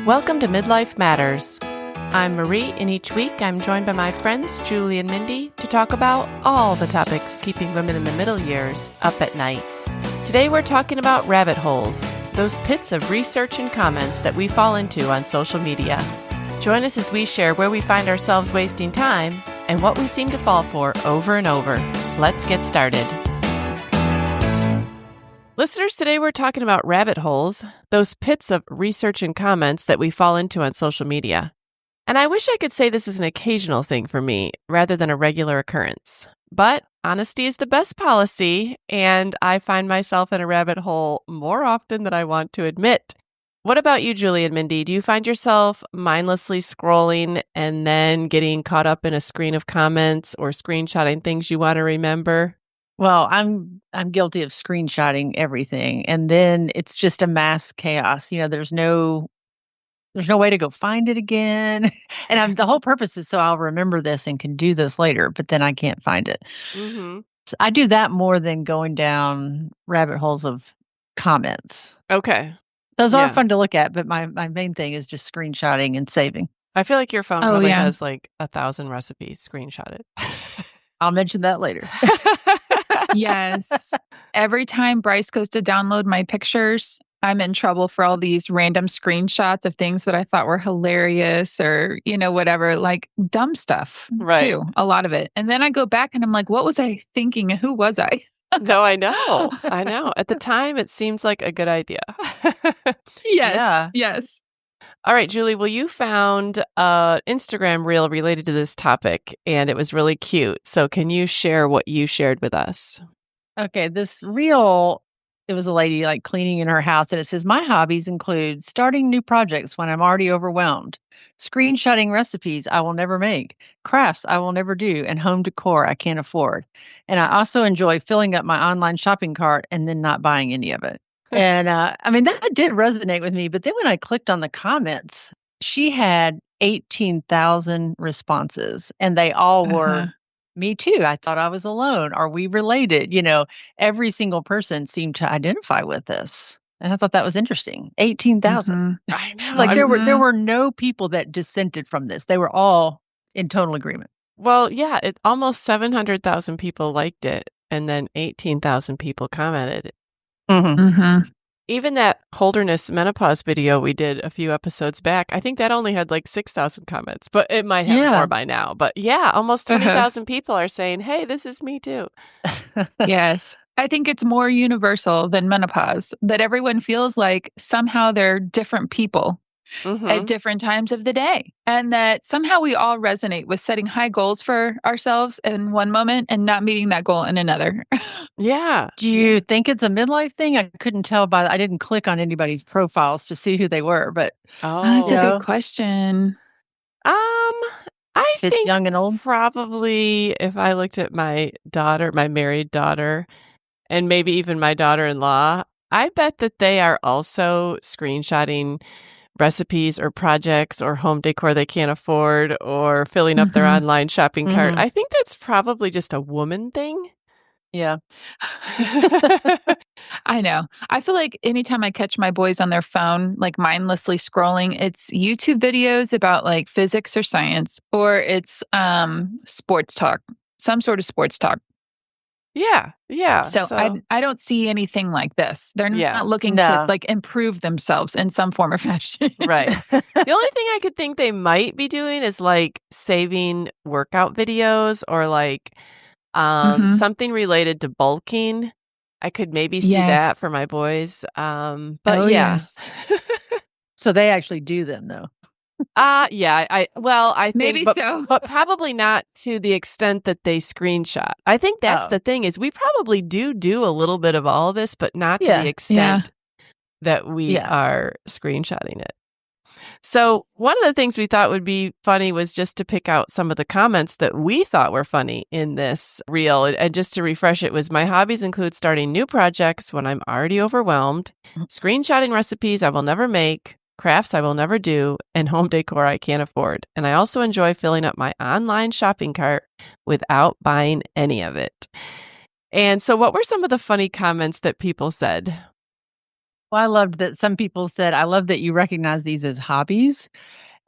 Welcome to Midlife Matters. I'm Marie, and each week I'm joined by my friends Julie and Mindy to talk about all the topics keeping women in the middle years up at night. Today we're talking about rabbit holes, those pits of research and comments that we fall into on social media. Join us as we share where we find ourselves wasting time and what we seem to fall for over and over. Let's get started. Listeners, today we're talking about rabbit holes, those pits of research and comments that we fall into on social media. And I wish I could say this is an occasional thing for me rather than a regular occurrence. But honesty is the best policy, and I find myself in a rabbit hole more often than I want to admit. What about you, Julie and Mindy? Do you find yourself mindlessly scrolling and then getting caught up in a screen of comments or screenshotting things you want to remember? Well, I'm guilty of screenshotting everything, and then it's just a mass chaos. There's no way to go find it again. And the whole purpose is so I'll remember this and can do this later, but then I can't find it. Mm-hmm. So I do that more than going down rabbit holes of comments. Okay. Those are fun to look at, but my main thing is just screenshotting and saving. I feel like your phone probably has like 1,000 recipes screenshotted. I'll mention that later. Yes. Every time Bryce goes to download my pictures, I'm in trouble for all these random screenshots of things that I thought were hilarious or, whatever, like dumb stuff too, a lot of it. And then I go back and I'm like, what was I thinking? Who was I? No, I know. At the time, it seems like a good idea. Yes. Yeah. Yes. All right, Julie, well, you found an Instagram reel related to this topic, and it was really cute. So can you share what you shared with us? Okay, this reel, it was a lady like cleaning in her house, and it says, my hobbies include starting new projects when I'm already overwhelmed, screenshotting recipes I will never make, crafts I will never do, and home decor I can't afford. And I also enjoy filling up my online shopping cart and then not buying any of it. And that did resonate with me. But then when I clicked on the comments, she had 18,000 responses, and they all were, me too. I thought I was alone. Are we related? Every single person seemed to identify with this. And I thought that was interesting. 18,000. I know. Like there were no people that dissented from this. They were all in total agreement. Well, yeah, almost 700,000 people liked it, and then 18,000 people commented. Even that Holderness menopause video we did a few episodes back, I think that only had like 6,000 comments, but it might have more by now. But yeah, almost 20,000 people are saying, hey, this is me too. Yes. I think it's more universal than menopause, that everyone feels like somehow they're different people at different times of the day. And that somehow we all resonate with setting high goals for ourselves in one moment and not meeting that goal in another. Yeah. Do you think it's a midlife thing? I couldn't tell I didn't click on anybody's profiles to see who they were, but that's a good question. I think it's young and old. Probably if I looked at my daughter, my married daughter, and maybe even my daughter-in-law, I bet that they are also screenshotting recipes or projects or home decor they can't afford or filling up their online shopping cart. I think that's probably just a woman thing. Yeah. I know. I feel like anytime I catch my boys on their phone, like mindlessly scrolling, it's YouTube videos about like physics or science, or it's sports talk, some sort of sports talk. Yeah. So I don't see anything like this. They're not looking to like improve themselves in some form or fashion. Right. The only thing I could think they might be doing is like saving workout videos or like something related to bulking. I could maybe see that for my boys. But yes. So they actually do them though. Yeah, I think maybe so. But probably not to the extent that they screenshot. I think that's the thing is we probably do a little bit of all of this, but not to the extent that we are screenshotting it. So one of the things we thought would be funny was just to pick out some of the comments that we thought were funny in this reel. And just to refresh it was, my hobbies include starting new projects when I'm already overwhelmed, screenshotting recipes I will never make, crafts I will never do, and home decor I can't afford. And I also enjoy filling up my online shopping cart without buying any of it. And so what were some of the funny comments that people said? Well, I loved that some people said, I love that you recognize these as hobbies.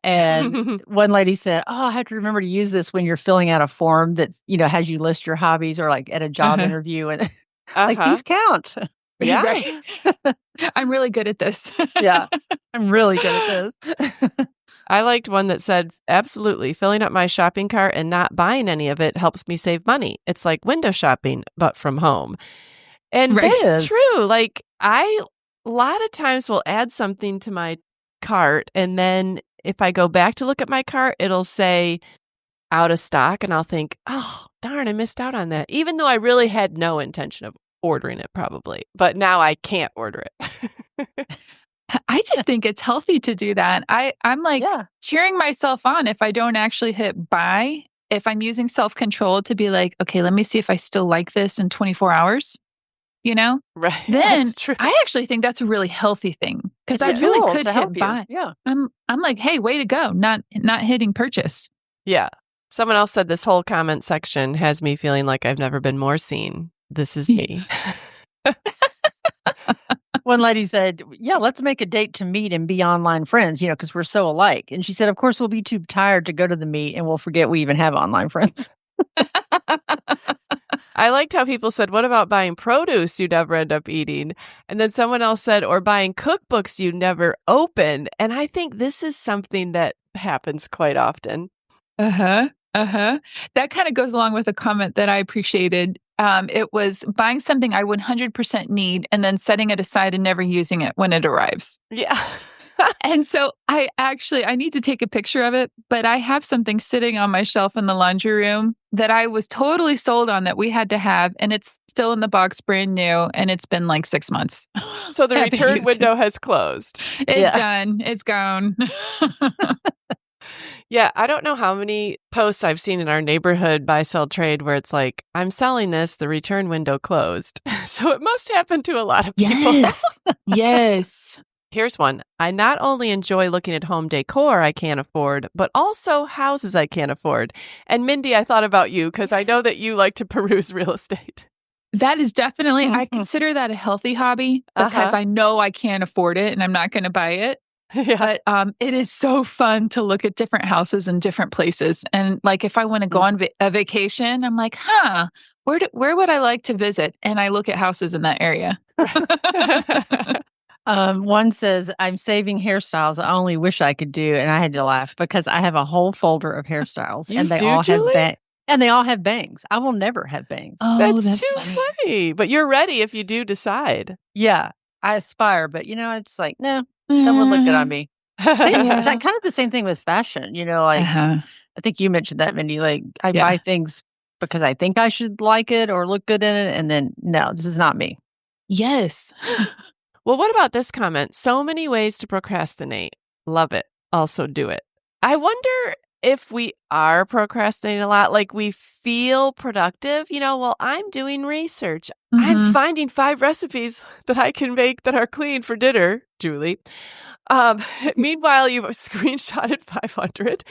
And one lady said, "Oh, I have to remember to use this when you're filling out a form that's, has you list your hobbies or like at a job interview and like these count." Yeah. Right. I'm really good at this. Yeah. I'm really good at this. I liked one that said, absolutely, filling up my shopping cart and not buying any of it helps me save money. It's like window shopping, but from home. And that's true. Like a lot of times will add something to my cart, and then if I go back to look at my cart, it'll say out of stock, and I'll think, oh, darn, I missed out on that. Even though I really had no intention of ordering it probably, but now I can't order it. I just think it's healthy to do that. I'm like cheering myself on if I don't actually hit buy, if I'm using self-control to be like, okay, let me see if I still like this in 24 hours, Right. Then That's true. I actually think that's a really healthy thing because I really could hit buy. Yeah. I'm like, hey, way to go. Not hitting purchase. Yeah. Someone else said this whole comment section has me feeling like I've never been more seen. This is me. One lady said, yeah, let's make a date to meet and be online friends, because we're so alike. And she said, of course, we'll be too tired to go to the meet and we'll forget we even have online friends. I liked how people said, what about buying produce you never end up eating? And then someone else said, or buying cookbooks you never open. And I think this is something that happens quite often. That kind of goes along with a comment that I appreciated. It was buying something I 100% need and then setting it aside and never using it when it arrives. Yeah. And so I need to take a picture of it, but I have something sitting on my shelf in the laundry room that I was totally sold on that we had to have. And it's still in the box, brand new. And it's been like 6 months. So the return window has closed. It's done. It's gone. Yeah, I don't know how many posts I've seen in our neighborhood buy, sell, trade where it's like, I'm selling this, the return window closed. So it must happen to a lot of people. Yes. Here's one. I not only enjoy looking at home decor I can't afford, but also houses I can't afford. And Mindy, I thought about you because I know that you like to peruse real estate. That is definitely, I consider that a healthy hobby because I know I can't afford it and I'm not going to buy it. Yeah. But it is so fun to look at different houses in different places. And like if I want to go on a vacation, I'm like, where would I like to visit? And I look at houses in that area. One says, I'm saving hairstyles I only wish I could do. And I had to laugh because I have a whole folder of hairstyles and they all have bangs. I will never have bangs. Oh, that's too funny. But you're ready if you do decide. Yeah, I aspire, but I'm just like, no. That would look good on me. It's kind of the same thing with fashion, like I think you mentioned that, Mindy. Like I buy things because I think I should like it or look good in it, and then no, this is not me. Yes. Well, what about this comment? So many ways to procrastinate. Love it. Also do it. I wonder if we are procrastinating a lot, like we feel productive, well, I'm doing research. I'm finding 5 recipes that I can make that are clean for dinner, Julie. Meanwhile, you've screenshotted 500.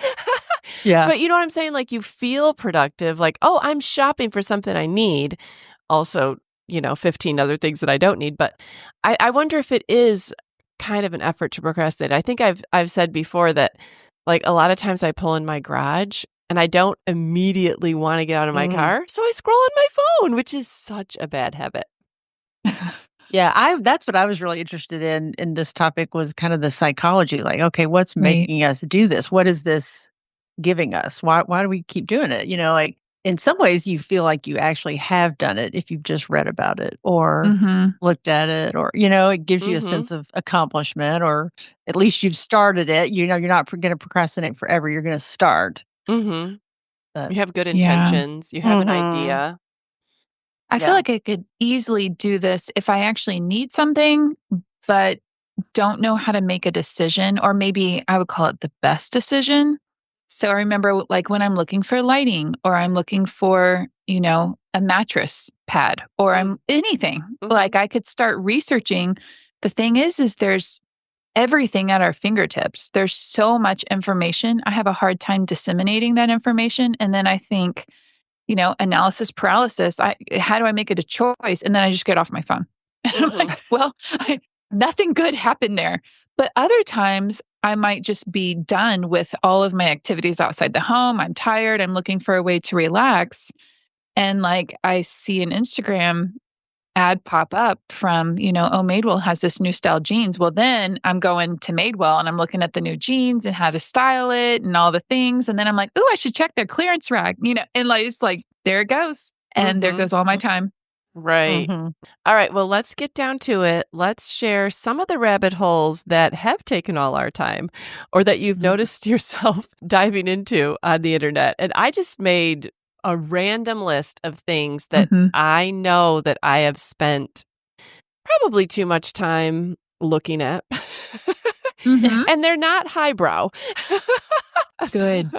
Yeah. But you know what I'm saying? Like you feel productive, like, oh, I'm shopping for something I need. Also, 15 other things that I don't need. But I wonder if it is kind of an effort to procrastinate. I think I've said before that like a lot of times I pull in my garage and I don't immediately want to get out of my car. So I scroll on my phone, which is such a bad habit. Yeah, that's what I was really interested in this topic was kind of the psychology. Like, okay, what's making us do this? What is this giving us? Why do we keep doing it? Like in some ways you feel like you actually have done it if you've just read about it or looked at it or, it gives you a sense of accomplishment or at least you've started it. You're not going to procrastinate forever. You're going to start. You have good intentions. You have an idea. I feel like I could easily do this if I actually need something, but don't know how to make a decision, or maybe I would call it the best decision. So I remember like when I'm looking for lighting or I'm looking for, a mattress pad or I'm anything, like I could start researching. The thing is there's everything at our fingertips. There's so much information. I have a hard time disseminating that information. And then I think, analysis paralysis. How do I make it a choice? And then I just get off my phone. And I'm like, well, nothing good happened there. But other times I might just be done with all of my activities outside the home. I'm tired. I'm looking for a way to relax. And like I see an Instagram ad pop up from, oh, Madewell has this new style jeans. Well, then I'm going to Madewell and I'm looking at the new jeans and how to style it and all the things. And then I'm like, oh, I should check their clearance rack, and like, it's like, there it goes. And there goes all my time. Right. All right. Well, let's get down to it. Let's share some of the rabbit holes that have taken all our time or that you've noticed yourself diving into on the internet. And I just made a random list of things that I know that I have spent probably too much time looking at. And they're not highbrow. Good.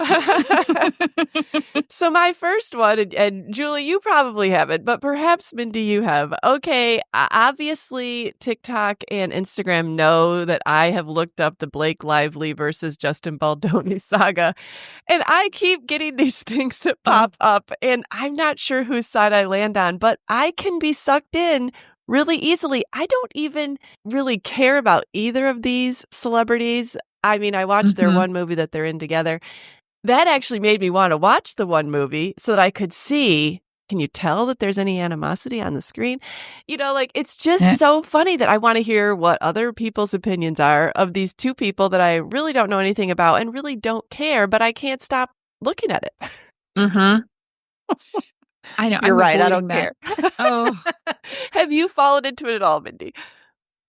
So my first one, and Julie, you probably haven't, but perhaps Mindy, you have. Okay, obviously TikTok and Instagram know that I have looked up the Blake Lively versus Justin Baldoni saga, and I keep getting these things that pop up, and I'm not sure whose side I land on, but I can be sucked in really easily. I don't even really care about either of these celebrities. I mean, I watched their one movie that they're in together. That actually made me want to watch the one movie so that I could see, can you tell that there's any animosity on the screen? Like, it's just so funny that I want to hear what other people's opinions are of these two people that I really don't know anything about and really don't care, but I can't stop looking at it. I know. You're right. I don't care. Oh, have you fallen into it at all, Mindy?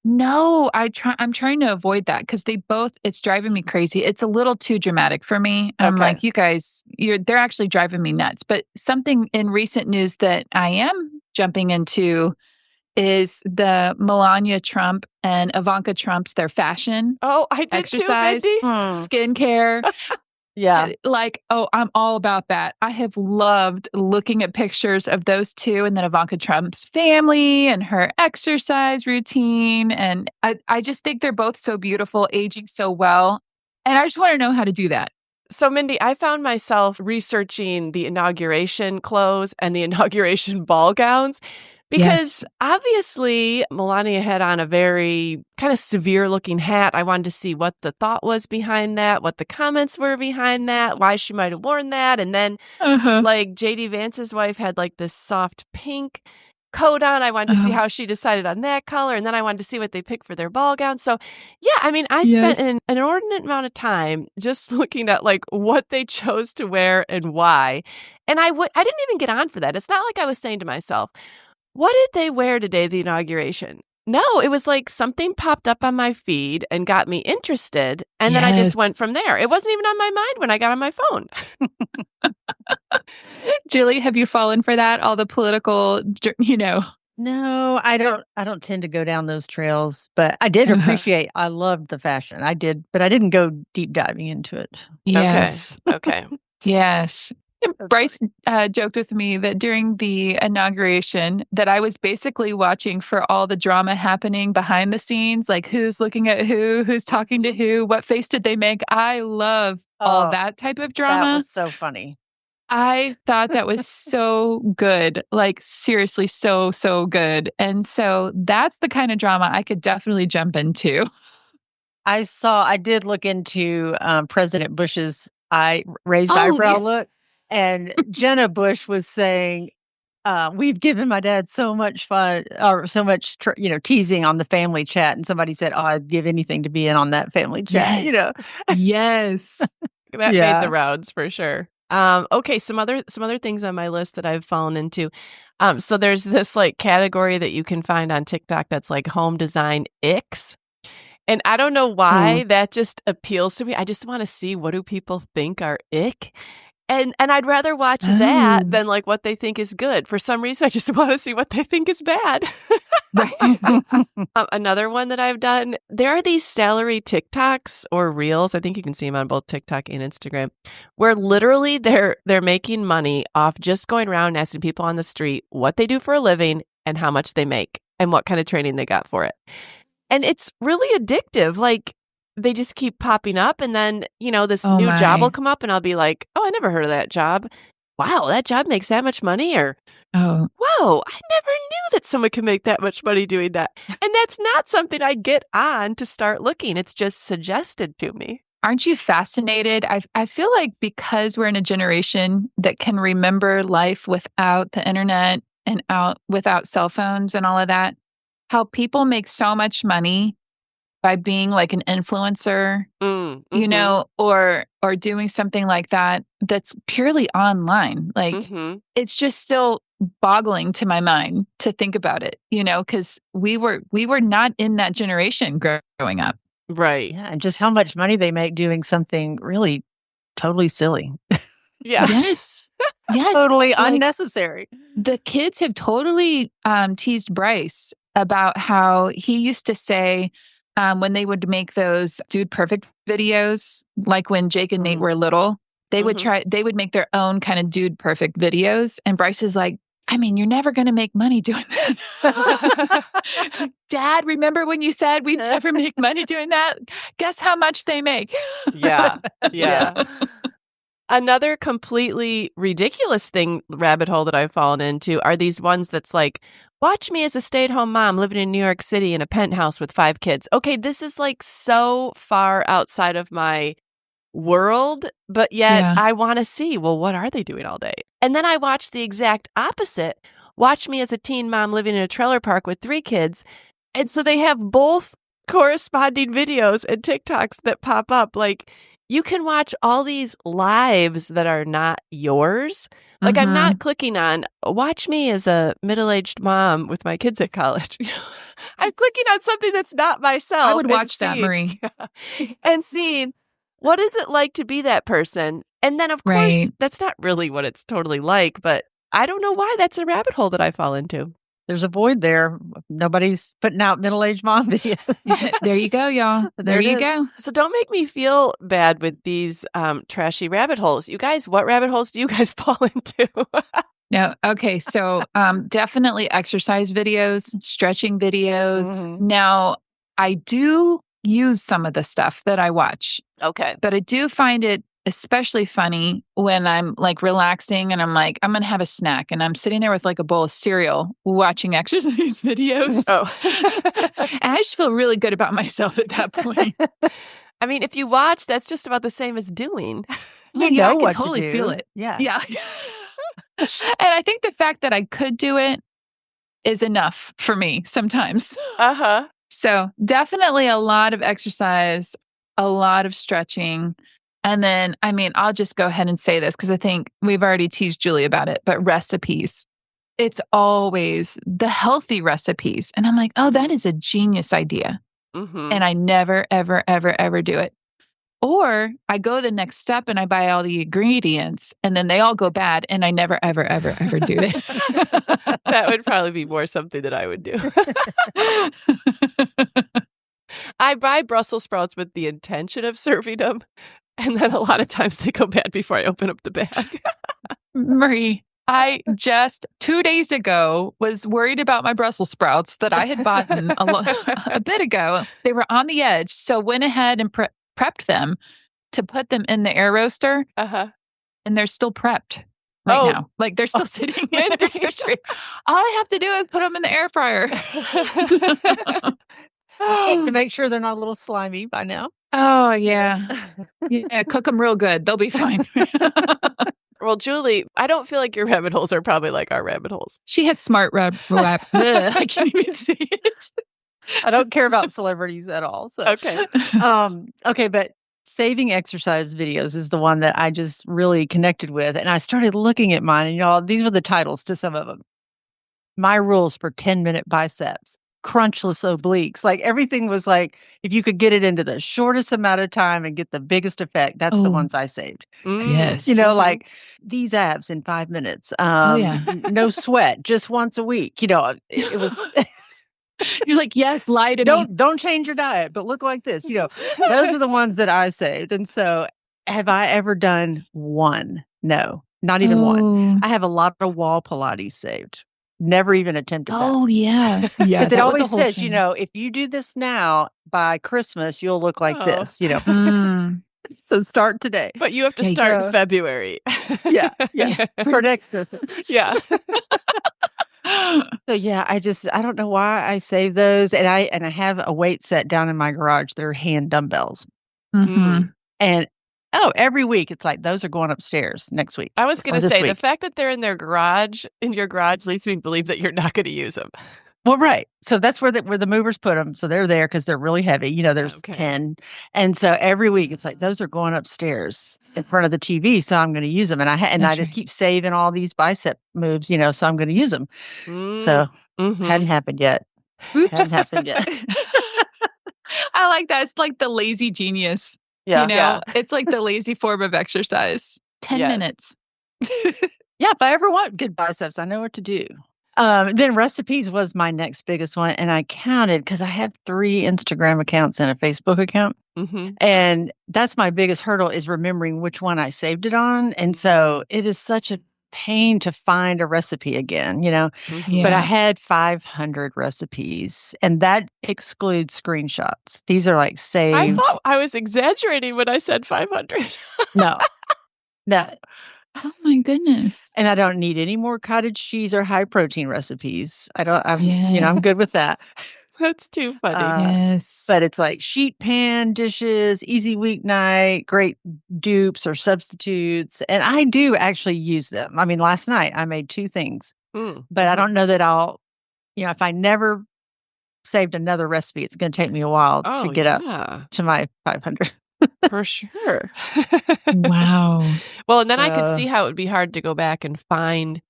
No, I'm trying to avoid that because it's driving me crazy. It's a little too dramatic for me. I'm like, you guys, they're actually driving me nuts. But something in recent news that I am jumping into is the Melania Trump and Ivanka Trump's their fashion. Oh, I did exercise, too, skincare. Yeah. Like, I'm all about that. I have loved looking at pictures of those two and then Ivanka Trump's family and her exercise routine. And I just think they're both so beautiful, aging so well. And I just want to know how to do that. So, Mindy, I found myself researching the inauguration clothes and the inauguration ball gowns. Because obviously Melania had on a very kind of severe looking hat. I wanted to see what the thought was behind that, what the comments were behind that, why she might have worn that. And then like JD Vance's wife had like this soft pink coat on. I wanted to see how she decided on that color. And then I wanted to see what they picked for their ball gown. So yeah, I mean, I spent an inordinate amount of time just looking at like what they chose to wear and why. And I didn't even get on for that. It's not like I was saying to myself, what did they wear today, the inauguration? No, it was like something popped up on my feed and got me interested. And then I just went from there. It wasn't even on my mind when I got on my phone. Julie, have you fallen for that? All the political, No, I don't tend to go down those trails, but I did appreciate, I loved the fashion. I did, but I didn't go deep diving into it. Yes. Okay. Yes. Bryce joked with me that during the inauguration that I was basically watching for all the drama happening behind the scenes, like who's looking at who's talking to who, what face did they make? I love all that type of drama. That was so funny. I thought that was so good, like seriously, so, so good. And so that's the kind of drama I could definitely jump into. I did look into President Bush's raised eyebrow look. And Jenna Bush was saying, we've given my dad so much fun or so much, teasing on the family chat. And somebody said, oh, I'd give anything to be in on that family chat, Yes. That made the rounds for sure. Okay. Some other things on my list that I've fallen into. So there's this like category that you can find on TikTok that's like home design icks. And I don't know why that just appeals to me. I just want to see, what do people think are ick? And I'd rather watch that than like what they think is good. For some reason, I just want to see what they think is bad. Another one that I've done, there are these salary TikToks or reels. I think you can see them on both TikTok and Instagram, where literally they're making money off just going around and asking people on the street what they do for a living and how much they make and what kind of training they got for it. And it's really addictive. Like, they just keep popping up, and then, this new job will come up and I'll be like, oh, I never heard of that job. Wow, that job makes that much money? Or Oh. Whoa, I never knew that someone could make that much money doing that. And that's not something I get on to start looking. It's just suggested to me. Aren't you fascinated? I feel like because we're in a generation that can remember life without the internet and without cell phones and all of that, how people make so much money by being like an influencer, you know, or doing something like that that's purely online. Like it's just still boggling to my mind to think about it, you know, because we were not in that generation growing up. Right. Yeah, and just how much money they make doing something really totally silly. Yeah. Yes. Yes. Totally unnecessary. The kids have totally teased Bryce about how he used to say when they would make those Dude Perfect videos, like when Jake and Nate were little, they would make their own kind of Dude Perfect videos. And Bryce is like, I mean, you're never going to make money doing that. Dad, remember when you said we'd never make money doing that? Guess how much they make? Yeah. Another completely ridiculous rabbit hole that I've fallen into are these ones that's like, watch me as a stay-at-home mom living in New York City in a penthouse with 5 kids. Okay, this is like so far outside of my world, but yet I want to see, well, what are they doing all day? And then I watch the exact opposite. Watch me as a teen mom living in a trailer park with 3 kids. And so they have both corresponding videos and TikToks that pop up. Like, you can watch all these lives that are not yours. Like, I'm not clicking on, watch me as a middle-aged mom with my kids at college. I'm clicking on something that's not myself. I would watch that, Marie. And seeing, what is it like to be that person? And then, of course, that's not really what it's totally like, but I don't know why that's a rabbit hole that I fall into. There's a void there. Nobody's putting out middle-aged mom videos. There you go, y'all. There you go. So don't make me feel bad with these trashy rabbit holes. You guys, what rabbit holes do you guys fall into? No. Okay. So definitely exercise videos, stretching videos. Now, I do use some of the stuff that I watch. Okay. But I do find it especially funny when I'm like relaxing and I'm like, I'm going to have a snack and I'm sitting there with like a bowl of cereal watching exercise videos. Oh. And I just feel really good about myself at that point. I mean, if you watch, that's just about the same as doing. Yeah, I can totally feel it. Yeah. And I think the fact that I could do it is enough for me sometimes. So definitely a lot of exercise, a lot of stretching. And then, I mean, I'll just go ahead and say this because I think we've already teased Julie about it, but recipes. It's always the healthy recipes. And I'm like, oh, that is a genius idea. And I never, ever, ever, ever do it. Or I go the next step and I buy all the ingredients and then they all go bad and I never, ever, ever, ever do it. That would probably be more something that I would do. I buy Brussels sprouts with the intention of serving them. And then a lot of times they go bad before I open up the bag. Marie, I just 2 days ago was worried about my Brussels sprouts that I had bought a bit ago. They were on the edge. So went ahead and prepped them to put them in the air roaster. And they're still prepped now. Like they're still sitting in the refrigerator. All I have to do is put them in the air fryer. To make sure they're not a little slimy by now. Oh, yeah. Yeah, cook them real good. They'll be fine. Well, Julie, I don't feel like your rabbit holes are probably like our rabbit holes. She has smart I can't even say it. I don't care about celebrities at all. So. Okay. Okay, but saving exercise videos is the one that I just really connected with. And I started looking at mine, and y'all, these were the titles to some of them. My rules for 10-minute biceps. Crunchless obliques. Like everything was like, if you could get it into the shortest amount of time and get the biggest effect, that's the ones I saved. Yes. You know, like these abs in 5 minutes. No sweat, just once a week. You know, it was. You're like, yes, lie to me. Don't change your diet, but look like this. You know, those are the ones that I saved. And so have I ever done one? No, not even one. I have a lot of wall Pilates saved. Never even attempted that. Oh, yeah. Yeah. Because it always says, you know, if you do this now, by Christmas, you'll look like this, you know. So start today. But you have to start in February. Yeah. For next Christmas. Yeah. So I don't know why I save those, and I have a weight set down in my garage. They're hand dumbbells, Mm-hmm. and every week it's like those are going upstairs next week. I was going to say the fact that they're in your garage, leads me to believe that you're not going to use them. Well, right. So that's where the movers put them. So they're there because they're really heavy. There's 10, and so every week it's like those are going upstairs in front of the TV. So I'm going to use them, and I just keep saving all these bicep moves. So I'm going to use them. So hadn't happened yet. Hadn't happened yet. I like that. It's like the lazy genius. Yeah. It's like the lazy form of exercise. 10 minutes. Yeah. If I ever want good biceps, I know what to do. Then recipes was my next biggest one. And I counted because I have 3 Instagram accounts and a Facebook account. And that's my biggest hurdle is remembering which one I saved it on. And so it is such a pain to find a recipe again, but I had 500 recipes, and that excludes screenshots. These are like saved. I thought I was exaggerating when I said 500. No. Oh my goodness. And I don't need any more cottage cheese or high protein recipes. I'm good with that. That's too funny. Yes. But it's like sheet pan dishes, easy weeknight, great dupes or substitutes. And I do actually use them. I mean, last night I made 2 things, but I don't know that I'll, if I never saved another recipe, it's going to take me a while to get up to my 500. For sure. Wow. Well, and then I could see how it would be hard to go back and find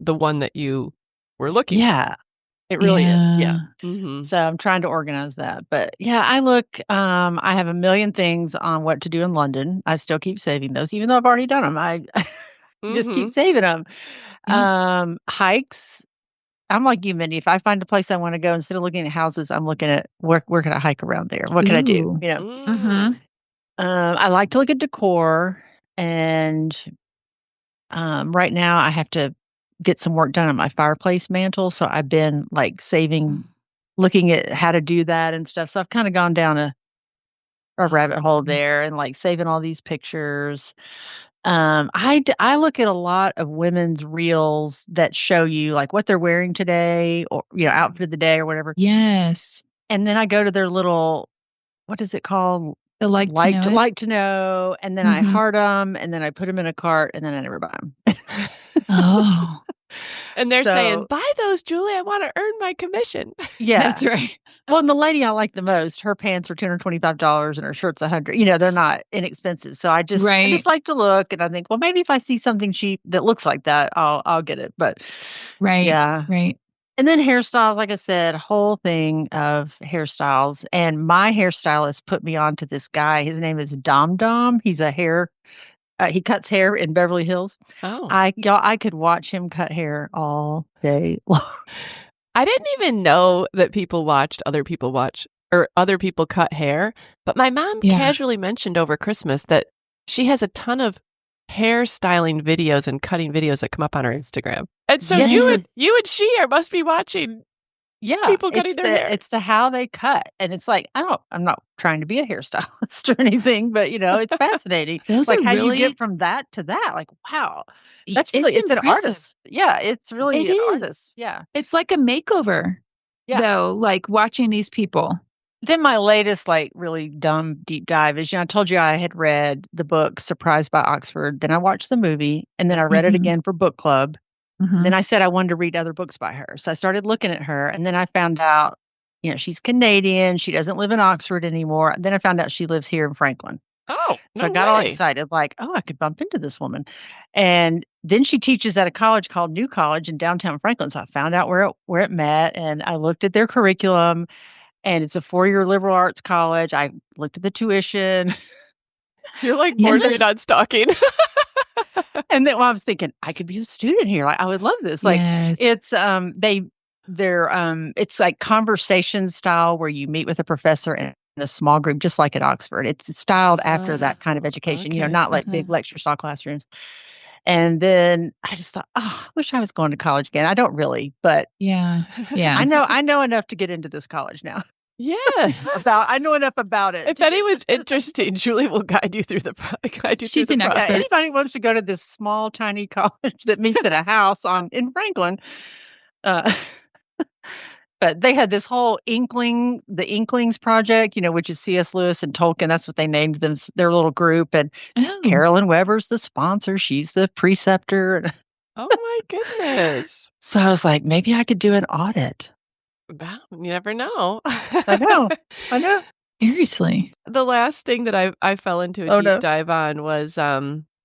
the one that you were looking for. Yeah. It really is. Yeah. So I'm trying to organize that. But I look, I have a million things on what to do in London. I still keep saving those, even though I've already done them. I just keep saving them. Hikes. I'm like you, Mindy. If I find a place I want to go, instead of looking at houses, I'm looking at where can I hike around there? What can I do? I like to look at decor, and right now I have to get some work done on my fireplace mantle. So I've been like looking at how to do that and stuff. So I've kind of gone down a rabbit hole there and like saving all these pictures. I look at a lot of women's reels that show you like what they're wearing today or, outfit of the day or whatever. Yes. And then I go to their little, what is it called? The like to know. And then I heart them, and then I put them in a cart, and then I never buy them. Oh. And they're saying, buy those, Julie. I want to earn my commission. Yeah. That's right. Well, and the lady I like the most, her pants are $225 and her shirt's $100. They're not inexpensive. So I just like to look, and I think, well, maybe if I see something cheap that looks like that, I'll get it. But yeah. Right. And then hairstyles, like I said, whole thing of hairstyles. And my hairstylist put me on to this guy. His name is Dom Dom. He's he cuts hair in Beverly Hills. Oh. I could watch him cut hair all day long. I didn't even know that people watched other people cut hair. But my mom casually mentioned over Christmas that she has a ton of hairstyling videos and cutting videos that come up on her Instagram. And so you and she must be watching people cutting their hair. It's how they cut. And it's like, I'm not trying to be a hairstylist or anything, but it's fascinating. Those like are how really... you get from that to that. Like, wow. It's an artist. Yeah, it's really an artist. Yeah. It's like a makeover. Yeah. Though, like watching these people. Then my latest, like, really dumb deep dive is, I told you I had read the book Surprised by Oxford. Then I watched the movie, and then I read it again for book club. Then I said I wanted to read other books by her. So I started looking at her, and then I found out, she's Canadian. She doesn't live in Oxford anymore. Then I found out she lives here in Franklin. Oh, so I got all excited, like, I could bump into this woman. And then she teaches at a college called New College in downtown Franklin. So I found out where it met, and I looked at their curriculum. And it's a 4-year liberal arts college. I looked at the tuition. You're like bordering on stalking. And then I was thinking, I could be a student here. Like, I would love this. Like, it's it's like conversation style where you meet with a professor in a small group, just like at Oxford. It's styled after that kind of education. Not like big lecture style classrooms. And then I just thought, I wish I was going to college again. I don't really, but yeah. I know enough to get into this college now. Yes. I know enough about it. If anyone's interested, Julie will guide you through the process. She's an expert. Anybody wants to go to this small, tiny college that meets at a house in Franklin, but they had this whole the Inklings project, which is C.S. Lewis and Tolkien. That's what they named their little group. And Carolyn Weber's the sponsor. She's the preceptor. Oh my goodness. So I was like, maybe I could do an audit. Well, you never know. I know. Seriously. The last thing that I fell into a deep dive on was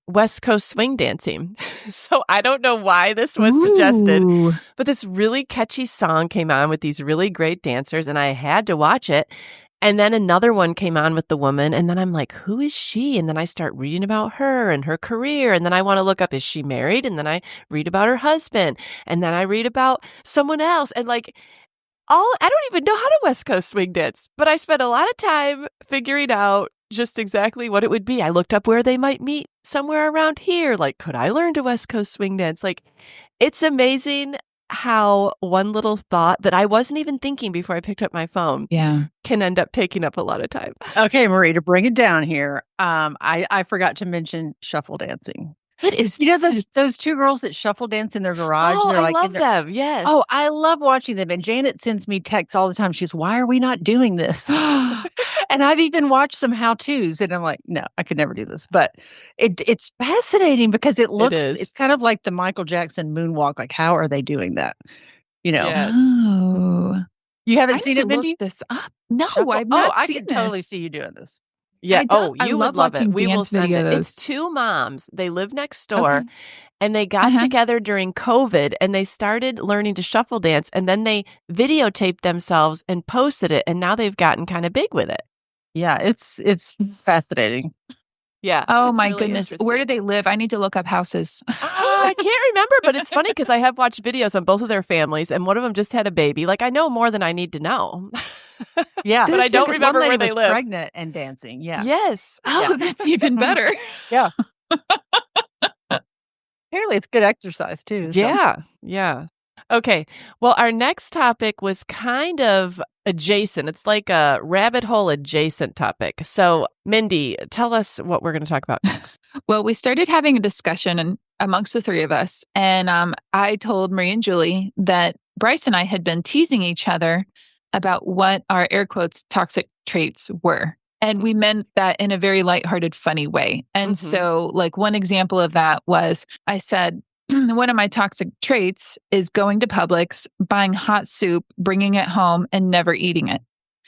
West Coast swing dancing. So I don't know why this was suggested, but this really catchy song came on with these really great dancers, and I had to watch it. And then another one came on with the woman, and then I'm like, who is she? And then I start reading about her and her career, and then I want to look up, is she married? And then I read about her husband, and then I read about someone else, and I don't even know how to West Coast swing dance, but I spent a lot of time figuring out just exactly what it would be. I looked up where they might meet somewhere around here. Like, could I learn to West Coast swing dance? It's amazing how one little thought that I wasn't even thinking before I picked up my phone can end up taking up a lot of time. Okay, Marie, to bring it down here, I forgot to mention shuffle dancing. What is those two girls that shuffle dance in their garage? Oh, I love them. Yes. Oh, I love watching them. And Janet sends me texts all the time. She's, why are we not doing this? And I've even watched some how-tos, and I'm like, no, I could never do this. But it's fascinating because it's kind of like the Michael Jackson moonwalk. Like, how are they doing that? Yes. Oh. You haven't seen it, Mindy? Look this up. No, I've not I seen can totally see you doing this. Yeah. You would love it. We will send videos. It's two moms. They live next door, and they got together during COVID, and they started learning to shuffle dance, and then they videotaped themselves and posted it, and now they've gotten kind of big with it. Yeah, it's fascinating. Yeah. Oh my goodness. Where do they live? I need to look up houses. I can't remember, but it's funny because I have watched videos on both of their families, and one of them just had a baby. I know more than I need to know. Yeah. But I don't remember where they live. Pregnant and dancing. Yeah. Yes. Oh, that's even better. Yeah. Apparently it's good exercise too. So. Yeah. Okay. Well, our next topic was kind of adjacent. It's like a rabbit hole adjacent topic. So, Mindy, tell us what we're going to talk about next. Well, we started having a discussion amongst the three of us. And I told Marie and Julie that Bryce and I had been teasing each other about what our air quotes toxic traits were. And we meant that in a very lighthearted, funny way. And so one example of that was I said, one of my toxic traits is going to Publix, buying hot soup, bringing it home, and never eating it.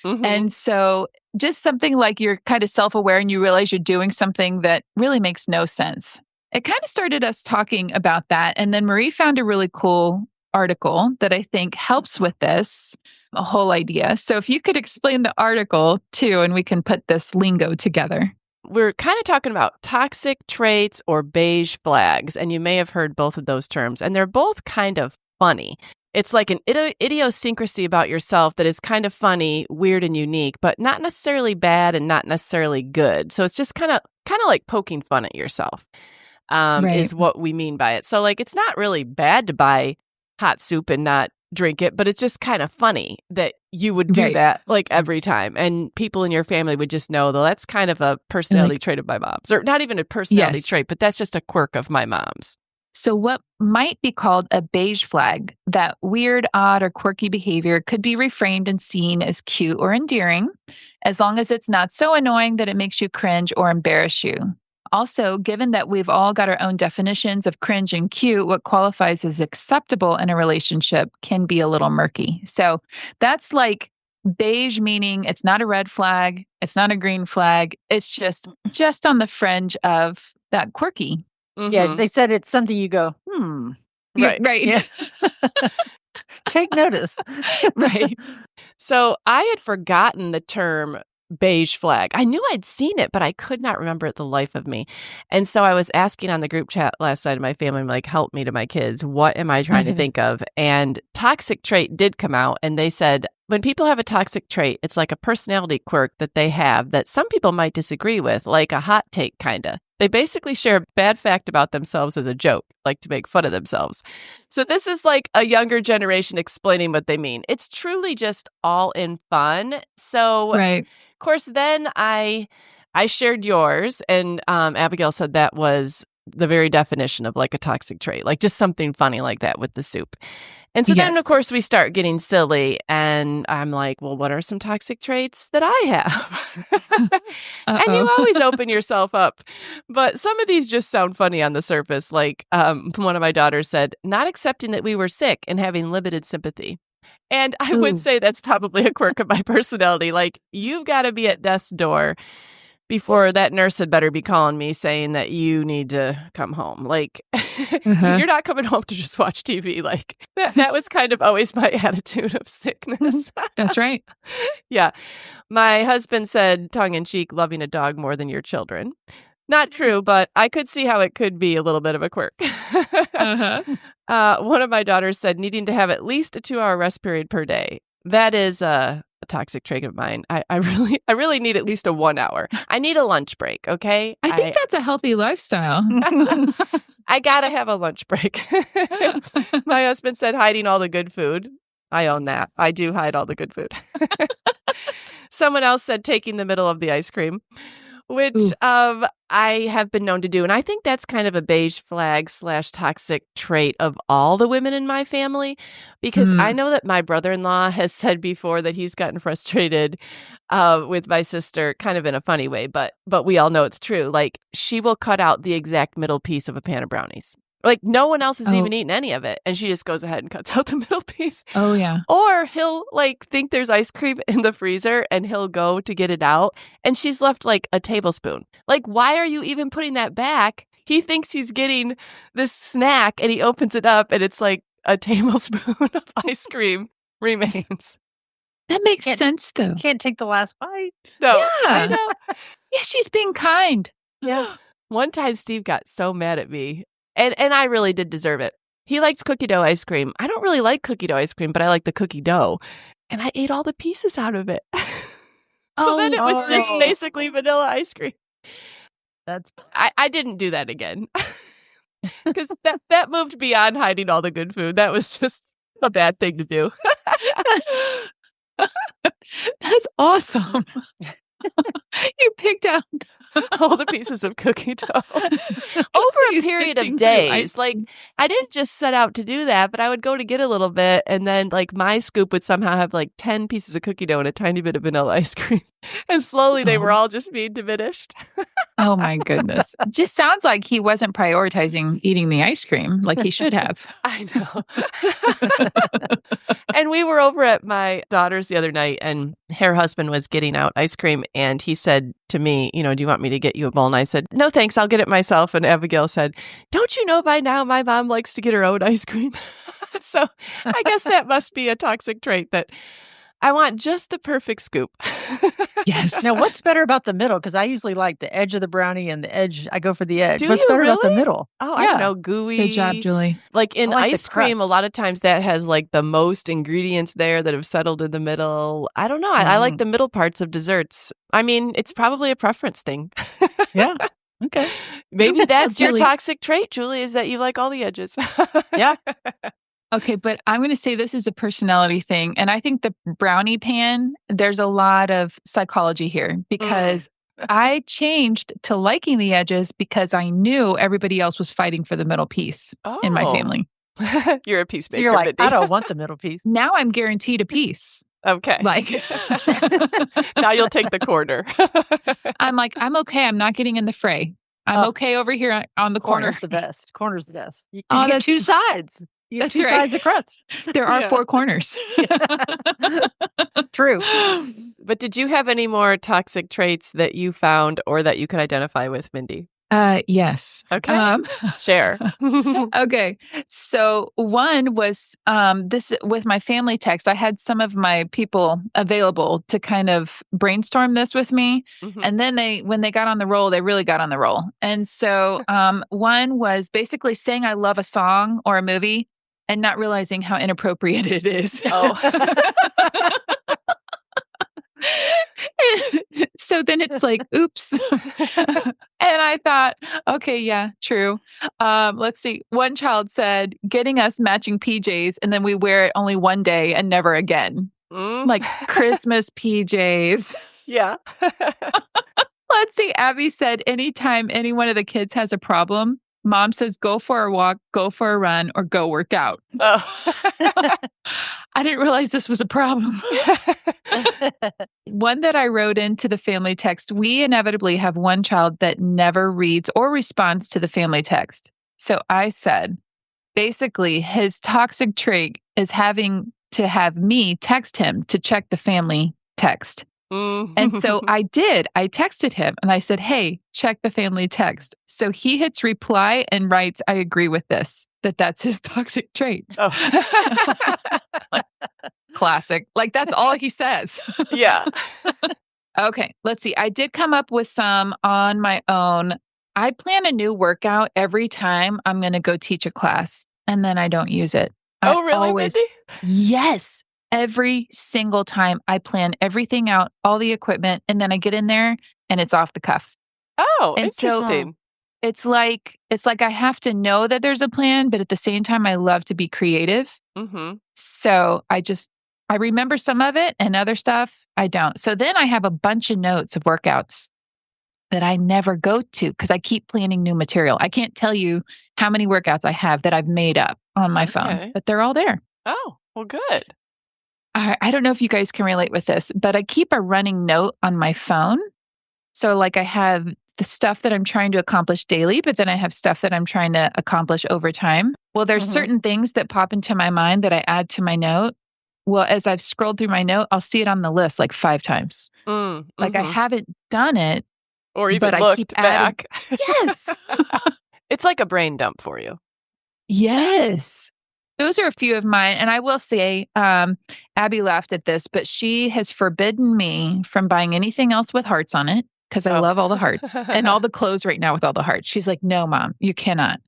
And so just something like you're kind of self-aware and you realize you're doing something that really makes no sense. It kind of started us talking about that. And then Marie found a really cool article that I think helps with this whole idea. So if you could explain the article too, and we can put this lingo together. We're kind of talking about toxic traits or beige flags, and you may have heard both of those terms, and they're both kind of funny. It's like an idiosyncrasy about yourself that is kind of funny, weird, and unique, but not necessarily bad and not necessarily good. So it's just kind of like poking fun at yourself, is what we mean by it. So it's not really bad to buy hot soup and not drink it, but it's just kind of funny that you would do that every time. And people in your family would just know, though, that's kind of a personality trait of my mom's, or not even a personality trait, but that's just a quirk of my mom's. So what might be called a beige flag, that weird, odd, or quirky behavior could be reframed and seen as cute or endearing, as long as it's not so annoying that it makes you cringe or embarrass you. Also, given that we've all got our own definitions of cringe and cute, what qualifies as acceptable in a relationship can be a little murky. So that's beige, meaning it's not a red flag, it's not a green flag, it's just on the fringe of that quirky. Yeah, they said it's something you go, Right. Yeah. Take notice. Right. So I had forgotten the term beige flag. I knew I'd seen it, but I could not remember it the life of me. And so I was asking on the group chat last night of my family, I'm like, help me to my kids. What am I trying to think of? And toxic trait did come out, and they said, when people have a toxic trait, it's like a personality quirk that they have that some people might disagree with, like a hot take kind of. They basically share a bad fact about themselves as a joke, like to make fun of themselves. So this is like a younger generation explaining what they mean. It's truly just all in fun. So, right. Of course, then I shared yours, and Abigail said that was the very definition of like a toxic trait, like just something funny like that with the soup. And so then, of course, we start getting silly, and I'm like, well, what are some toxic traits that I have? And you always open yourself up. But some of these just sound funny on the surface. Like one of my daughters said, not accepting that we were sick and having limited sympathy. And I would say that's probably a quirk of my personality. Like, you've got to be at death's door before that nurse had better be calling me saying that you need to come home. Like, you're not coming home to just watch TV. Like, that was kind of always my attitude of sickness. That's right. Yeah. My husband said, tongue in cheek, loving a dog more than your children. Not true, but I could see how it could be a little bit of a quirk. One of my daughters said needing to have at least a 2-hour rest period per day. That is a toxic trait of mine. I really need at least a 1 hour. I need a lunch break, okay? I think that's a healthy lifestyle. I gotta have a lunch break. My husband said hiding all the good food. I own that. I do hide all the good food. Someone else said taking the middle of the ice cream, which I have been known to do. And I think that's kind of a beige flag / toxic trait of all the women in my family, because I know that my brother-in-law has said before that he's gotten frustrated with my sister, kind of in a funny way, but we all know it's true. Like, she will cut out the exact middle piece of a pan of brownies. Like, no one else has even eaten any of it. And she just goes ahead and cuts out the middle piece. Oh, yeah. Or he'll like think there's ice cream in the freezer and he'll go to get it out. And she's left like a tablespoon. Like, why are you even putting that back? He thinks he's getting this snack and he opens it up and it's like a tablespoon of ice cream remains. That makes sense, though. Can't take the last bite. No, yeah. I know. Yeah, she's being kind. Yeah. One time Steve got so mad at me. And I really did deserve it. He likes cookie dough ice cream. I don't really like cookie dough ice cream, but I like the cookie dough. And I ate all the pieces out of it. So then it was just basically vanilla ice cream. I didn't do that again. Because that moved beyond hiding all the good food. That was just a bad thing to do. That's awesome. You picked out all the pieces of cookie dough over a period of days. Like, I didn't just set out to do that, but I would go to get a little bit, and then like my scoop would somehow have like 10 pieces of cookie dough and a tiny bit of vanilla ice cream. And slowly they were all just being diminished. Oh my goodness. It just sounds like he wasn't prioritizing eating the ice cream like he should have. I know. And we were over at my daughter's the other night, and her husband was getting out ice cream, and he said to me, do you want me to get you a bowl? And I said, no, thanks, I'll get it myself. And Abigail said, don't you know by now my mom likes to get her own ice cream? So I guess that must be a toxic trait, that I want just the perfect scoop. Yes. Now, what's better about the middle? Because I usually like the edge of the brownie and the edge. I go for the edge. What's better about the middle? Oh, yeah. I don't know. Gooey. Good job, Julie. Like in ice cream, a lot of times that has like the most ingredients there that have settled in the middle. I don't know. I like the middle parts of desserts. I mean, it's probably a preference thing. Yeah. Okay. Maybe that's your toxic trait, Julie, is that you like all the edges. Yeah. Okay, but I'm going to say this is a personality thing. And I think the brownie pan, there's a lot of psychology here, because I changed to liking the edges because I knew everybody else was fighting for the middle piece in my family. You're a peacemaker. So you're like, Mindy. I don't want the middle piece. Now I'm guaranteed a piece. Okay. Like, now you'll take the corner. I'm like, I'm okay. I'm not getting in the fray. I'm okay over here on the corner. Corner's the best. Corner's the best. You get two sides. You have two sides of crust. There are 4 corners. True. But did you have any more toxic traits that you found or that you could identify with, Mindy? Yes. Okay. Share. Okay. So one was this with my family text. I had some of my people available to kind of brainstorm this with me. Mm-hmm. And then when they got on the roll, they really got on the roll. And so one was basically saying I love a song or a movie and not realizing how inappropriate it is. Oh. So then it's like, oops. And And I thought, okay, yeah, true. Let's see. One child said, getting us matching PJs, and then we wear it only one day and never again. Like Christmas PJs. Yeah. Let's see. Abby said, anytime any one of the kids has a problem, Mom says, go for a walk, go for a run, or go work out. Oh. I didn't realize this was a problem. One that I wrote into the family text, we inevitably have one child that never reads or responds to the family text. So I said, basically, his toxic trait is having to have me text him to check the family text. And so I did. I texted him and I said, hey, check the family text. So he hits reply and writes, I agree with this, that's his toxic trait. Oh. Classic. Like, that's all he says. Yeah. Okay, let's see. I did come up with some on my own. I plan a new workout every time I'm going to go teach a class, and then I don't use it. Oh, really, Mindy? Yes. Every single time I plan everything out, all the equipment, and then I get in there and it's off the cuff. Oh, and interesting. So it's like I have to know that there's a plan, but at the same time, I love to be creative. So I remember some of it and other stuff I don't. So then I have a bunch of notes of workouts that I never go to because I keep planning new material. I can't tell you how many workouts I have that I've made up on my phone, but they're all there. Oh, well, good. I don't know if you guys can relate with this, but I keep a running note on my phone. So like I have the stuff that I'm trying to accomplish daily, but then I have stuff that I'm trying to accomplish over time. Well, there's certain things that pop into my mind that I add to my note. Well, as I've scrolled through my note, I'll see it on the list like 5 times. Like I haven't done it. Or even looked back. Yes. It's like a brain dump for you. Yes. Those are a few of mine. And I will say, Abby laughed at this, but she has forbidden me from buying anything else with hearts on it because I love all the hearts and all the clothes right now with all the hearts. She's like, no, Mom, you cannot.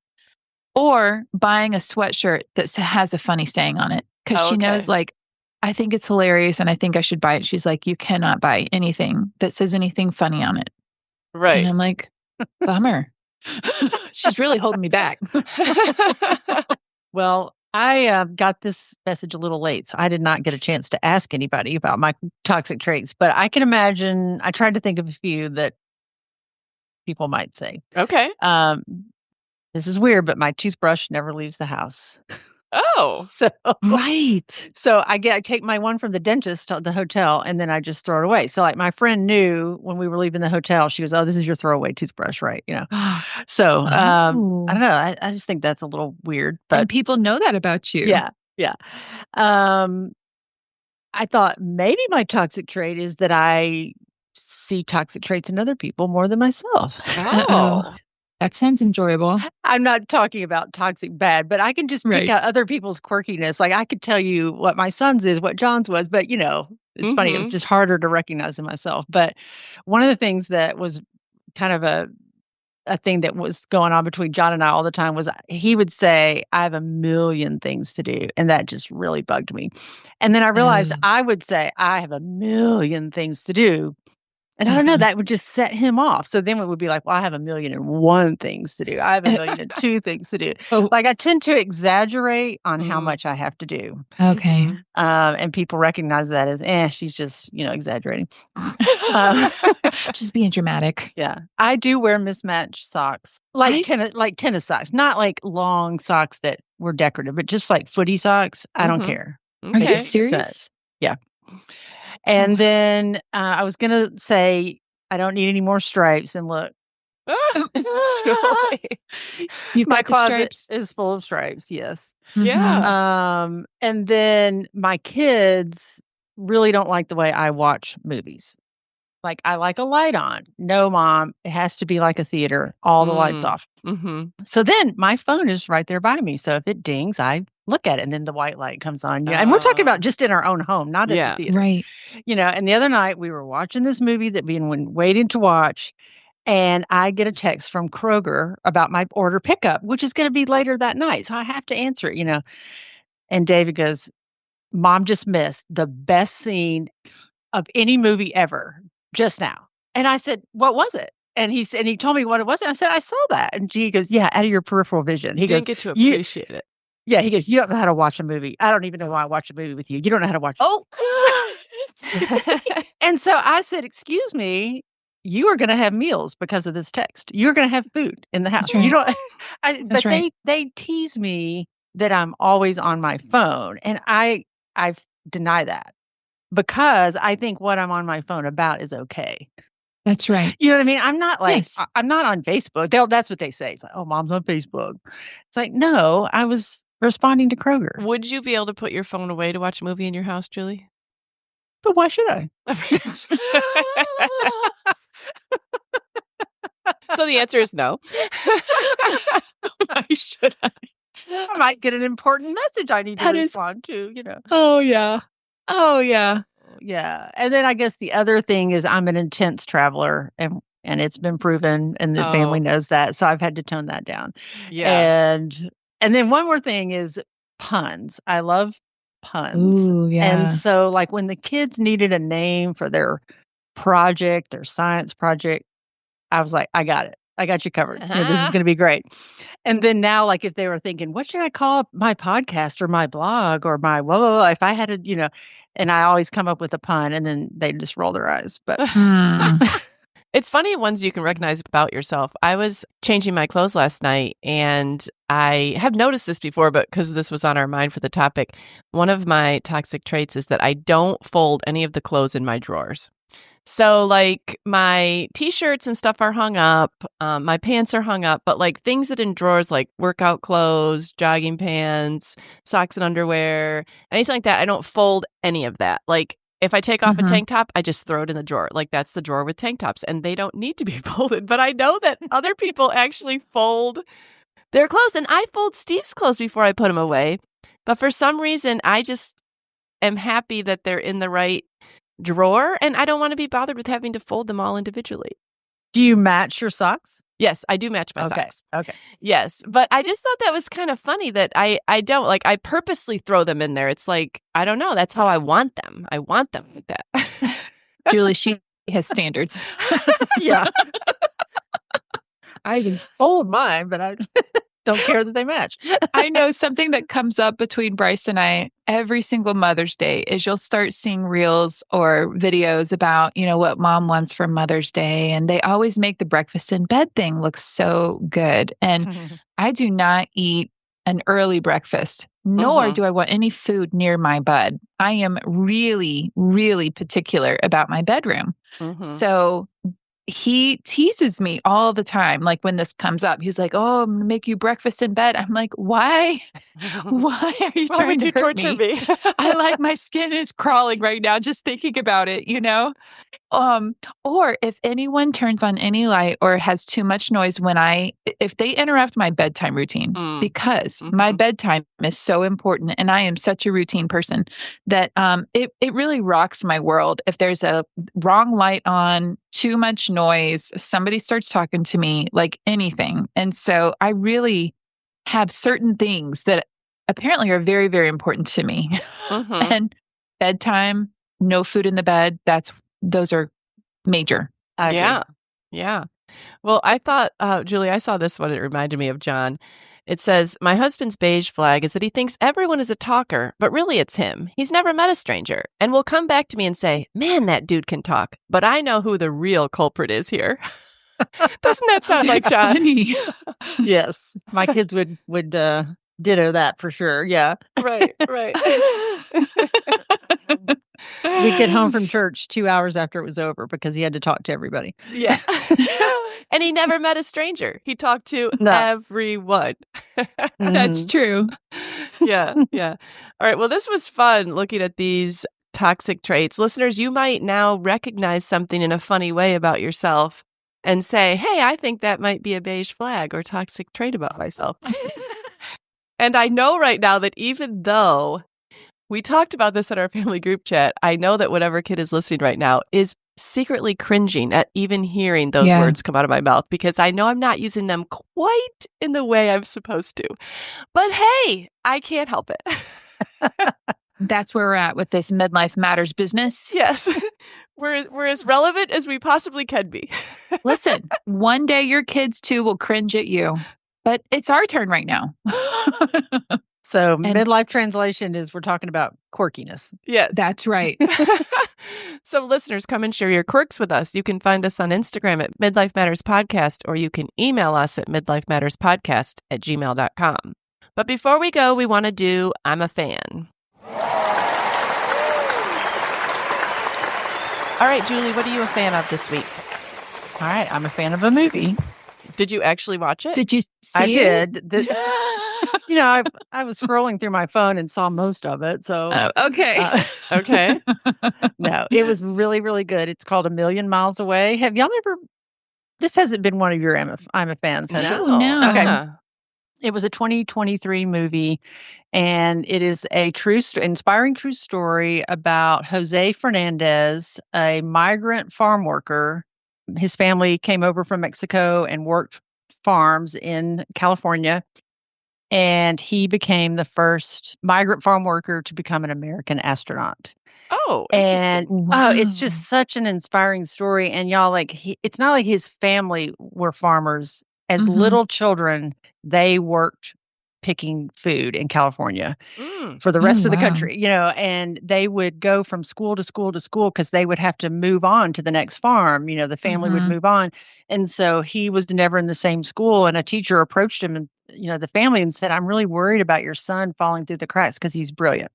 Or buying a sweatshirt that has a funny saying on it because she knows, like, I think it's hilarious and I think I should buy it. She's like, you cannot buy anything that says anything funny on it. Right. And I'm like, bummer. She's really holding me back. Well, I got this message a little late, so I did not get a chance to ask anybody about my toxic traits, but I can imagine, I tried to think of a few that people might say. Okay. This is weird, but my toothbrush never leaves the house. Oh. Right. So I take my one from the dentist to the hotel, and then I just throw it away. So like my friend knew when we were leaving the hotel, she was, oh, this is your throwaway toothbrush, right? You know. So I don't know. I just think that's a little weird. But and people know that about you. Yeah. Yeah. I thought maybe my toxic trait is that I see toxic traits in other people more than myself. Oh. That sounds enjoyable. I'm not talking about toxic bad, but I can just pick out other people's quirkiness. Like I could tell you what my son's is, what John's was, but it's funny. It was just harder to recognize in myself. But one of the things that was kind of a thing that was going on between John and I all the time was he would say, I have a million things to do. And that just really bugged me. And then I realized I would say, I have a million things to do. And I don't know, that would just set him off. So then it would be like, well, I have 1,000,001 things to do. I have 1,000,002 things to do. Like I tend to exaggerate on how much I have to do. Okay. And people recognize that as, she's just, exaggerating. Just being dramatic. Yeah. I do wear mismatched socks, like tennis socks, not like long socks that were decorative, but just like footy socks. I don't care. Are you serious? Yeah. And then I was going to say, I don't need any more stripes. And look, my closet is full of stripes. Yes. Yeah. And then my kids really don't like the way I watch movies. Like I like a light on. No, Mom, it has to be like a theater, all the lights off. So then my phone is right there by me. So if it dings, I look at it and then the white light comes on. Yeah. And we're talking about just in our own home, not at the theater. Right. And the other night we were watching this movie that we've been waiting to watch. And I get a text from Kroger about my order pickup, which is going to be later that night. So I have to answer it, And David goes, Mom just missed the best scene of any movie ever just now. And I said, what was it? And he told me what it was. And I said, I saw that. And he goes, yeah, out of your peripheral vision. He didn't get to appreciate it. Yeah, he goes, you don't know how to watch a movie. I don't even know why I watch a movie with you. You don't know how to watch. Oh. And so I said, excuse me, you are going to have meals because of this text. You're going to have food in the house. Right. You don't. But right. they tease me that I'm always on my phone, and I deny that because I think what I'm on my phone about is okay. That's right. You know what I mean? I'm not like, yes. I'm not on Facebook. That's what they say. It's like, oh, Mom's on Facebook. It's like, no, I was responding to Kroger. Would you be able to put your phone away to watch a movie in your house, Julie? But why should I? So the answer is no. Why should I? I might get an important message I need to respond to, you know. Oh, yeah. Oh, yeah. Yeah. And then I guess the other thing is I'm an intense traveler, and it's been proven, and the family knows that. So I've had to tone that down. Yeah. And then one more thing is puns. I love puns. Ooh, yeah. And so like when the kids needed a name for their project, their science project, I was like, I got it. I got you covered. You know, this is going to be great. And then now, like if they were thinking, what should I call my podcast or my blog or my blah, blah, blah, if I had to, and I always come up with a pun, and then they just roll their eyes. But it's funny ones you can recognize about yourself. I was changing my clothes last night, and I have noticed this before, but because this was on our mind for the topic, one of my toxic traits is that I don't fold any of the clothes in my drawers. So like my t-shirts and stuff are hung up, my pants are hung up, but like things that in drawers like workout clothes, jogging pants, socks and underwear, anything like that, I don't fold any of that. Like if I take off a tank top, I just throw it in the drawer. Like that's the drawer with tank tops, and they don't need to be folded. But I know that other people actually fold their clothes, and I fold Steve's clothes before I put them away. But for some reason, I just am happy that they're in the right drawer, and I don't want to be bothered with having to fold them all individually. Do you match your socks? Yes, I do match my socks. Okay. Yes, but I just thought that was kind of funny that I don't, like, I purposely throw them in there. It's like, I don't know, that's how I want them. I want them like that. Julie, she has standards. Yeah. I can fold mine, but I don't care that they match. I know something that comes up between Bryce and I every single Mother's Day is you'll start seeing reels or videos about, what mom wants for Mother's Day. And they always make the breakfast in bed thing look so good. And I do not eat an early breakfast, nor do I want any food near my bed. I am really, really particular about my bedroom. So he teases me all the time. Like when this comes up, he's like, "Oh, I'm gonna make you breakfast in bed." I'm like, "Why? Why are you trying to torture me? I like my skin is crawling right now just thinking about it, Or if anyone turns on any light or has too much noise if they interrupt my bedtime routine, because my bedtime is so important and I am such a routine person that it really rocks my world. If there's a wrong light on, too much noise, somebody starts talking to me, like anything. And so I really have certain things that apparently are very, very important to me. And bedtime, no food in the bed, those are major. Yeah. Well, I thought, Julie, I saw this one. It reminded me of John. It says, my husband's beige flag is that he thinks everyone is a talker, but really it's him. He's never met a stranger and will come back to me and say, man, that dude can talk, but I know who the real culprit is here. Doesn't that sound like John? Yes. My kids would ditto that for sure. Yeah. Right. We'd get home from church 2 hours after it was over because he had to talk to everybody. Yeah. And he never met a stranger. He talked to everyone. That's true. Yeah. All right. Well, this was fun looking at these toxic traits. Listeners, you might now recognize something in a funny way about yourself and say, hey, I think that might be a beige flag or toxic trait about myself. And I know right now that even though we talked about this in our family group chat, I know that whatever kid is listening right now is secretly cringing at even hearing those words come out of my mouth, because I know I'm not using them quite in the way I'm supposed to. But hey, I can't help it. That's where we're at with this Midlife Matters business. Yes. We're as relevant as we possibly can be. Listen, one day your kids too will cringe at you, but it's our turn right now. So midlife translation is we're talking about quirkiness. Yes. That's right. So listeners, come and share your quirks with us. You can find us on Instagram at Midlife Matters Podcast, or you can email us at midlifematterspodcast@gmail.com. But before we go, we want to do I'm a Fan. All right, Julie, what are you a fan of this week? All right, I'm a fan of a movie. Did you actually watch it? Did you see I it? did. I was scrolling through my phone and saw most of it. So okay. Okay. No, it was really, really good. It's called A Million Miles Away. Have y'all ever? This hasn't been one of your I'm a fans, has it? No. Okay. It was a 2023 movie, and it is a inspiring true story about Jose Fernandez, a migrant farm worker. His family came over from Mexico and worked farms in California, and he became the first migrant farm worker to become an American astronaut. Oh, and it's just such an inspiring story. And y'all, it's not like his family were farmers. As little children, they worked picking food in California for the rest of the country, and they would go from school to school to school because they would have to move on to the next farm. The family would move on. And so he was never in the same school. And a teacher approached him and, the family, and said, "I'm really worried about your son falling through the cracks because he's brilliant."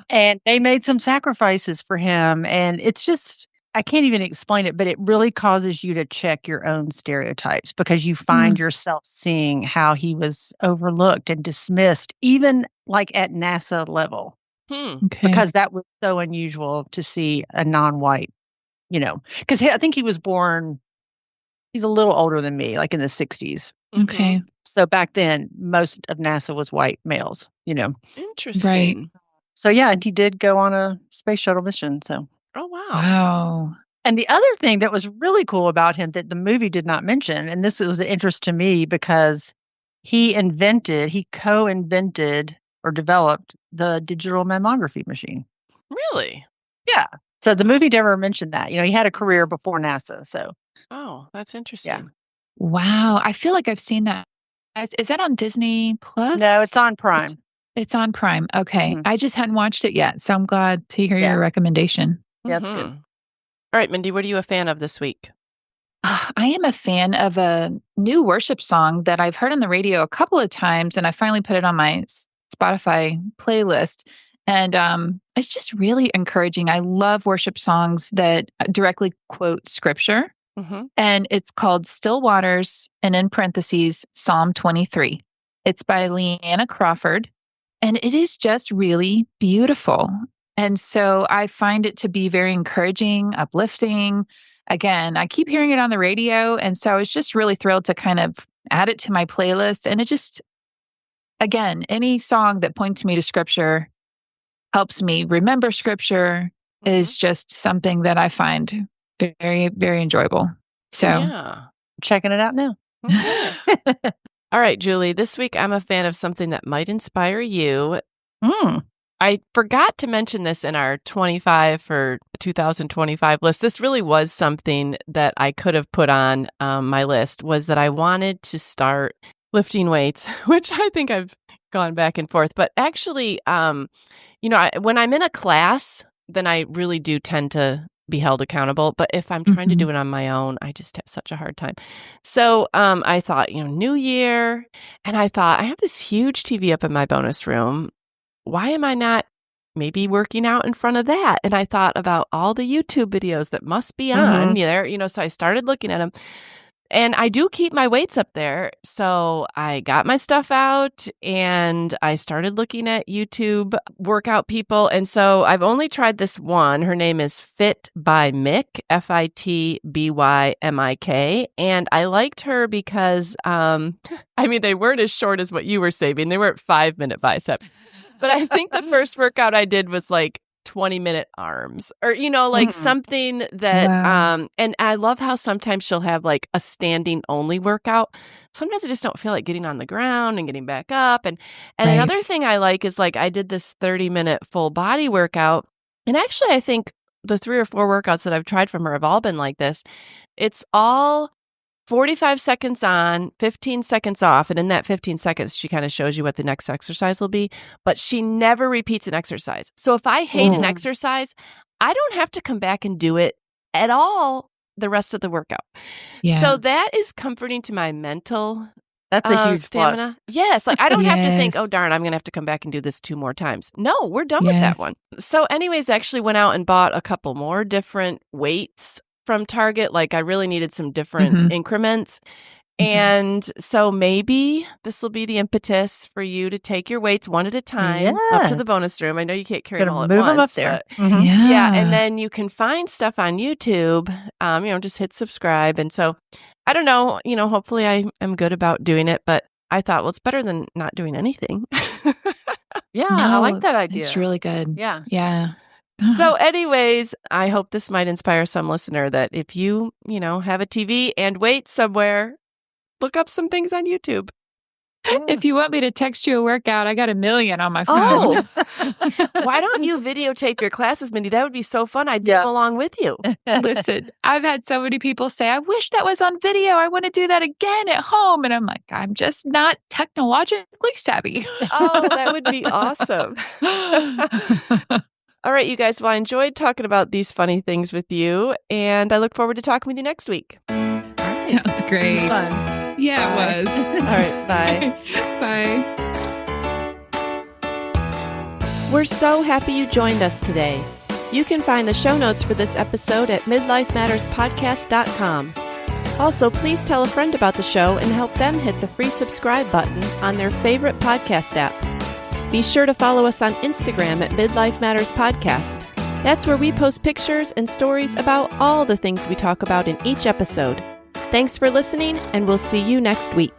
And they made some sacrifices for him. And it's just, I can't even explain it, but it really causes you to check your own stereotypes because you find yourself seeing how he was overlooked and dismissed, even like at NASA level, because that was so unusual to see a non-white, because I think he was born, he's a little older than me, like in the 60s. Okay. So back then, most of NASA was white males, Interesting. Right. So yeah, and he did go on a space shuttle mission. So. Oh, wow. Wow. And the other thing that was really cool about him that the movie did not mention, and this was an interest to me because he co-invented or developed the digital mammography machine. Really? Yeah. So the movie never mentioned that. He had a career before NASA. So. Oh, that's interesting. Yeah. Wow. I feel like I've seen that. Is that on Disney Plus? No, it's on Prime. It's on Prime. Okay. I just hadn't watched it yet, so I'm glad to hear your recommendation. Yeah, that's good. All right, Mindy, what are you a fan of this week? I am a fan of a new worship song that I've heard on the radio a couple of times, and I finally put it on my Spotify playlist. And it's just really encouraging. I love worship songs that directly quote scripture. And it's called Still Waters, and in parentheses, Psalm 23. It's by Leanna Crawford, and it is just really beautiful. And so I find it to be very encouraging, uplifting. Again, I keep hearing it on the radio, and so I was just really thrilled to kind of add it to my playlist. And it just, again, any song that points me to scripture, helps me remember scripture, is just something that I find very, very enjoyable. So checking it out now. All right, Julie, this week I'm a fan of something that might inspire you. I forgot to mention this in our 25 for 2025 list. This really was something that I could have put on my list, was that I wanted to start lifting weights, which I think I've gone back and forth. But actually, when I'm in a class, then I really do tend to be held accountable. But if I'm trying to do it on my own, I just have such a hard time. So I thought, new year. And I thought, I have this huge TV up in my bonus room. Why am I not maybe working out in front of that? And I thought about all the YouTube videos that must be on there, so I started looking at them. And I do keep my weights up there. So I got my stuff out and I started looking at YouTube workout people. And so I've only tried this one. Her name is Fit by Mick, FITBYMIK. And I liked her because, they weren't as short as what you were saving. They weren't 5-minute biceps. But I think the first workout I did was like 20-minute arms or, like something that, and I love how sometimes she'll have like a standing only workout. Sometimes I just don't feel like getting on the ground and getting back up. And another thing I like is like, I did this 30-minute full body workout. And actually, I think the 3 or 4 workouts that I've tried from her have all been like this. It's all 45 seconds on, 15 seconds off. And in that 15 seconds, she kind of shows you what the next exercise will be. But she never repeats an exercise. So if I hate an exercise, I don't have to come back and do it at all the rest of the workout. Yeah. So that is comforting to my mental That's a huge stamina. Plus. Yes. Like I don't have to think, oh, darn, I'm going to have to come back and do this 2 more times. No, we're done with that one. So anyways, I actually went out and bought a couple more different weights from Target. Like I really needed some different increments. And so maybe this will be the impetus for you to take your weights one at a time up to the bonus room. I know you can't carry them all at once. Move them up there. Yeah. And then you can find stuff on YouTube. Just hit subscribe. And so I don't know, hopefully I am good about doing it, but I thought, well, it's better than not doing anything. I like that idea. It's really good. Yeah. Yeah. So anyways, I hope this might inspire some listener that if you, have a TV and weights somewhere, look up some things on YouTube. If you want me to text you a workout, I got 1 million on my phone. Oh, why don't you videotape your classes, Mindy? That would be so fun. I'd do them along with you. Listen, I've had so many people say, I wish that was on video. I want to do that again at home. And I'm like, I'm just not technologically savvy. Oh, that would be awesome. All right, you guys. Well, I enjoyed talking about these funny things with you, and I look forward to talking with you next week. Sounds great. Fun. Yeah, it was. All right, bye. Bye. We're so happy you joined us today. You can find the show notes for this episode at midlifematterspodcast.com. Also, please tell a friend about the show and help them hit the free subscribe button on their favorite podcast app. Be sure to follow us on Instagram at Midlife Matters Podcast. That's where we post pictures and stories about all the things we talk about in each episode. Thanks for listening, and we'll see you next week.